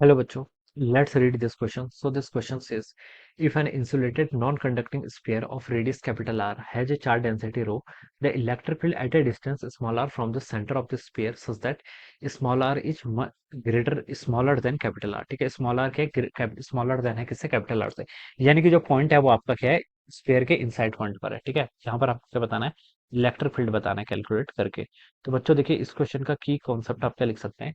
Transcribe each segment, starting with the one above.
Hello, bachcho. Let's read this question. So this question says, if an insulated non-conducting sphere of radius capital R has a charge density rho, the electric field at a distance small r from the center of the sphere such that small r is greater smaller than capital R. ठीक है, small are क्या है, smaller than है किससे, capital R से। यानी कि जो पॉइंट है वो आपका क्या है, स्फीयर के इनसाइड पॉइंट पर है। ठीक है, यहाँ पर आपको क्या बताना है, इलेक्ट्रिक फील्ड बताना है कैलकुलेट करके। तो बच्चों देखिए, इस क्वेश्चन का की कॉन्सेप्ट आप क्या लिख सकते हैं।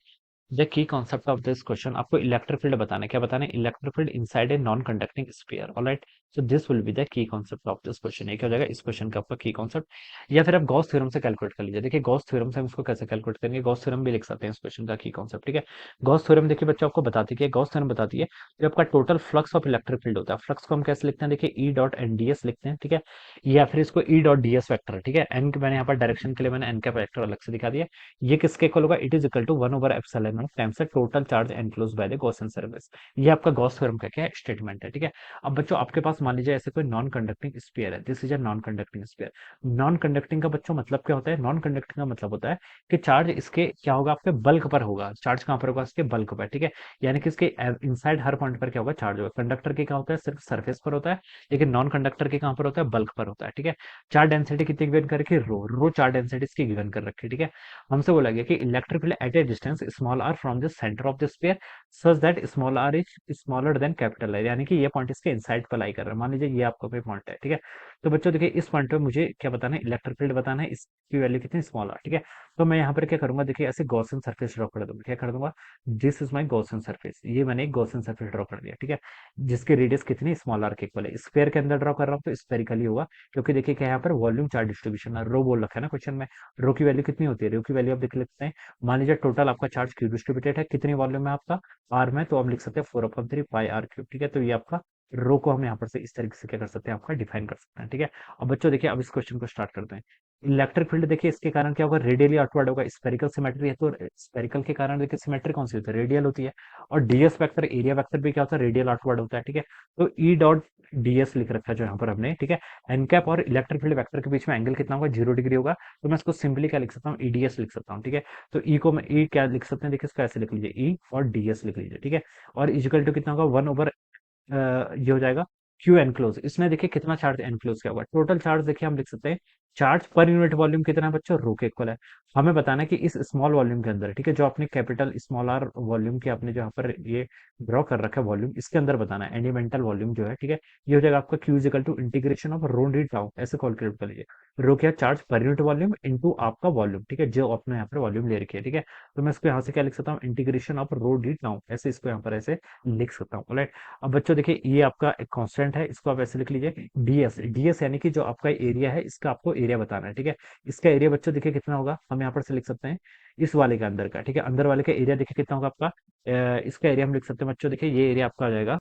The key concept of this question, आपको इलेक्ट्रिक फील्ड बताना है। क्या बताना है, electric field inside a non conducting sphere. Alright, so this will be the key concept of this question. ये क्या हो जाएगा इस क्वेश्चन का आपका की कॉन्सेप्ट। या फिर आप गॉस थ्योरम से कैलकुलेट कर लीजिए। देखिए गॉस थ्योरम से हम इसको कैसे कैलकुलेट करेंगे, गॉस थ्योरम भी लिख सकते हैं इस क्वेश्चन का की कॉन्सेप्ट। ठीक है, गॉस थ्योरम देखिए बच्चों आपको बताती है, गॉस थ्योरम बताती है जो आपका total flux of electric field होता है, फ्लक्स को हम कैसे लिखते हैं, देखिए E dot n d s लिखते हैं। ठीक है, या फिर इसको E dot d s vector. ठीक है, एन मैंने यहाँ पर डायरेक्शन के लिए मैंने एन का वैक्टर अलग से दिखा दिया। ये किसके इक्वल होगा, it is equal to one by epsilon times the total charge enclose by the Gaussian surface. ये आपका गॉस थ्योरम का क्या है, स्टेटमेंट है। ठीक है, अब बच्चों आपके पास मान लीजिए ऐसे कोई नॉन कंडक्टिंग स्फीयर है, this is a non conducting sphere. Non conducting का बच्चों मतलब क्या होता है, नॉन कंडक्टिंग का मतलब होता है कि चार्ज इसके क्या होगा, आपके बल्क पर होगा। चार्ज कहाँ पर होगा, इसके बल्क पर। ठीक है, यानी कि इसके इनसाइड हर पॉइंट पर क्या होगा, चार्ज होगा। कंडक्टर के क्या होता है, सिर्फ सरफेस पर होता है, लेकिन नॉन कंडक्टर के कहाँ पर होता है, बल्क पर होता है। ठीक है, चार्ज डेंसिटी कितनी गिवन कर रखी है, रो रो चार्ज डेंसिटी इसकी गिवन कर रखी है। ठीक है, हमसे बोला गया कि electric field at a distance small r from the centre of the sphere such that small r is smaller than capital r. यानी कि ये पॉइंट इसके इनसाइड पर लाई कर रहा है। मान लीजिए ये आपका कोई पॉइंट है। ठीक है, तो बच्चों देखिए इस पॉइंट पे मुझे क्या बताना है, इलेक्ट्रिक फील्ड बताना है, इसकी वैल्यू कितनी, स्मॉल आर। ठीक है, तो मैं यहाँ पर क्या करूंगा, देखिए ऐसे गॉसियन सरफेस ड्रॉ कर दूंगा। क्या कर दूंगा, this is my Gaussian surface. ये मैंने एक गॉसियन सरफेस ड्रॉ कर दिया। ठीक है, जिसकी रेडियस कितनी, स्मॉल आर के इक्वल है। स्क्वायर के अंदर ड्रॉ कर रहा हूँ तो स्पेरिकली होगा, क्योंकि देखिए क्या यहाँ पर वॉल्यूम चार्ज डिस्ट्रीब्यूशन रो बोल रखा है ना क्वेश्चन में। रो की वैल्यू कितनी होती है, रो की वैल्यू आप देख लेते हैं। मान लीजिए टोटल आपका चार्ज क्यूब डिस्ट्रीब्यूटेड है, कितनी वॉल्यूम है आपका, आर में, तो हम लिख सकते हैं 4/3 पाई आर क्यूब। ठीक है, तो ये आपका रो को हम यहाँ पर से इस तरीके से क्या कर सकते हैं, आपका डिफाइन कर सकते हैं। ठीक है, अब बच्चों देखिए अब इस क्वेश्चन को स्टार्ट करते हैं। इलेक्ट्रिक फील्ड देखिए इसके कारण क्या होगा, रेडियली आउटवर्ड होगा। स्पेरिकल सिमेट्री है तो स्पेरिकल के कारण देखिए सिमेट्री कौन सी होती है, रेडियल होती है। और डीएस वेक्टर, एरिया वेक्टर भी क्या होता है, रेडियल आउटवर्ड होता है। ठीक है, तो ई डॉट डीएस लिख रखा है जो यहाँ पर हमने। ठीक है, एन कैप और इलेक्ट्रिक फील्ड वेक्टर के बीच में एंगल कितना होगा, 0 डिग्री होगा। तो मैं इसको सिंपली क्या लिख सकता हूँ, ईडीएस लिख सकता हूँ। ठीक है, तो ई को मैं ई क्या लिख सकते हैं, देखिए इसको ऐसे लिख लीजिए, ई और डीएस लिख लीजिए। ठीक है, और इजिकल टू कितना होगा, 1 ये हो जाएगा क्यू एनक्लोज। इसमें देखिए कितना चार्ज एनक्लोज किया हुआ है, टोटल चार्ज देखिए हम लिख सकते हैं, चार्ज पर यूनिट वॉल्यूम कितना है बच्चों, रो के इक्वल है। हमें बताना है कि इस स्मॉल वॉल्यूम के अंदर, ठीक है, जो आपने कैपिटल स्मॉल आर वॉल्यूम के आपने जो यहाँ पर ये ड्रॉ कर रखा है वॉल्यूम, इसके अंदर बताना है एलिमेंटल वॉल्यूम जो है। ठीक है, ये हो जाएगा आपका q is equal to integration of rho d tau, ऐसे कैलकुलेट कर लीजिए। रो क्या, charge per unit volume into आपका वॉल्यूम। ठीक है, जो आपने यहाँ पर वॉल्यूम ले रखी है। ठीक है, तो मैं इसको यहाँ से क्या लिख सकता हूँ, integration of rho d tau, ऐसे इसको यहाँ पर ऐसे लिख सकता हूँ। अब बच्चों देखिए ये आपका एक कांस्टेंट है, इसको आप ऐसे लिख लीजिए डीएस। डीएस यानी कि जो आपका एरिया है, इसका आपको एरिया बताना है। ठीक है, इसका एरिया बच्चों देखिए कितना होगा, हम यहाँ पर से लिख सकते हैं इस वाले के अंदर का। ठीक है, अंदर वाले का एरिया देखिए कितना होगा आपका, इसका एरिया हम लिख सकते हैं बच्चों, देखिए ये एरिया आपका आ जाएगा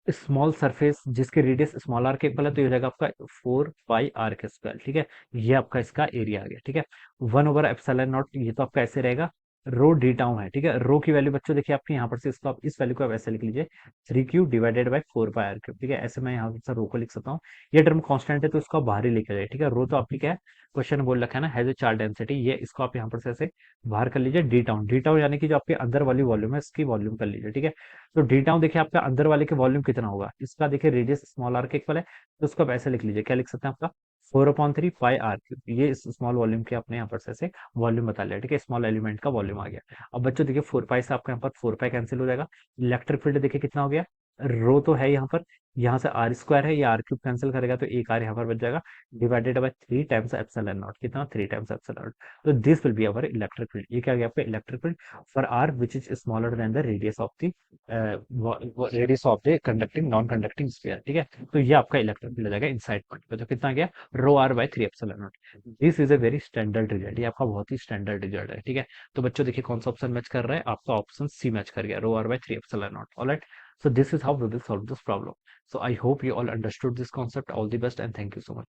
स्मॉल सरफेस जिसकी रेडियस स्मॉल आर के इक्वल है, तो ये हो जाएगा आपका 4 पाई आर के स्क्वायर। ठीक है, ये आपका इसका एरिया आ गया। ठीक है, 1/एप्सिलॉन नॉट, ये तो आपका ऐसे रहेगा, रो डी टाउ है। ठीक है, रो की वैल्यू बच्चों देखिए आपकी यहाँ पर से इसको आप इस वैल्यू को आप ऐसे लिख लीजिए, 3 q divided by 4 pi r cube. ठीक है, ऐसे मैं यहाँ से रो को लिख सकता हूँ। ये टर्म कांस्टेंट है तो इसको आप बाहर ही लेके जाइए। ठीक है, रो तो आपकी क्या है, क्वेश्चन बोल रखा है ना, हैज ए चार्ज डेंसिटी, ये इसको आप यहाँ पर से ऐसे बाहर कर लीजिए। डी टाउन, डी टाउ यानी कि जो आपके अंदर वाली वॉल्यूम है, इसकी वॉल्यूम कर लीजिए। ठीक है, तो डी टाउ देखिए आपका अंदर वाले के वॉल्यूम कितना होगा, इसका देखिए रेडियस स्मॉल आर के इक्वल है, तो उसको आप ऐसे लिख लीजिए, क्या लिख सकते हैं आपका 4/3 पाई आर क्यूब। ये इस स्मॉल वॉल्यूम के अपने यहाँ पर से ऐसे वॉल्यूम बता लिया। ठीक है, स्मॉल एलिमेंट का वॉल्यूम आ गया। अब बच्चों देखिए 4 पाई से आपका यहाँ पर 4 पाई कैंसिल हो जाएगा। इलेक्ट्रिक फील्ड देखिए कितना हो गया, रो तो है यहाँ पर, यहाँ से आर स्क्वायर है, ये आर क्यूब कैंसिल करेगा तो एक आर यहाँ पर बच जाएगा, divided by 3 times epsilon naught, कितना 3 टाइम्स एप्सिलॉन नॉट। तो this will be our electric field. ये क्या गया आपका electric field for r which is smaller than the radius of the conducting non conducting sphere. ठीक है, तो ये आपका इलेक्ट्रिक फील्ड आ जाएगा इनसाइड पॉइंट पे, तो कितना गया, ρr/3 epsilon not. This is a very standard result, ये आपका बहुत ही स्टैंडर्ड रिजल्ट है। ठीक है, तो बच्चों देखिए कौन सा ऑप्शन मैच कर रहा है, आपका ऑप्शन सी मैच कर गया, ρr/3 epsilon not. Alright, so this is how we will solve this problem. So I hope you all understood this concept. All the best and thank you so much.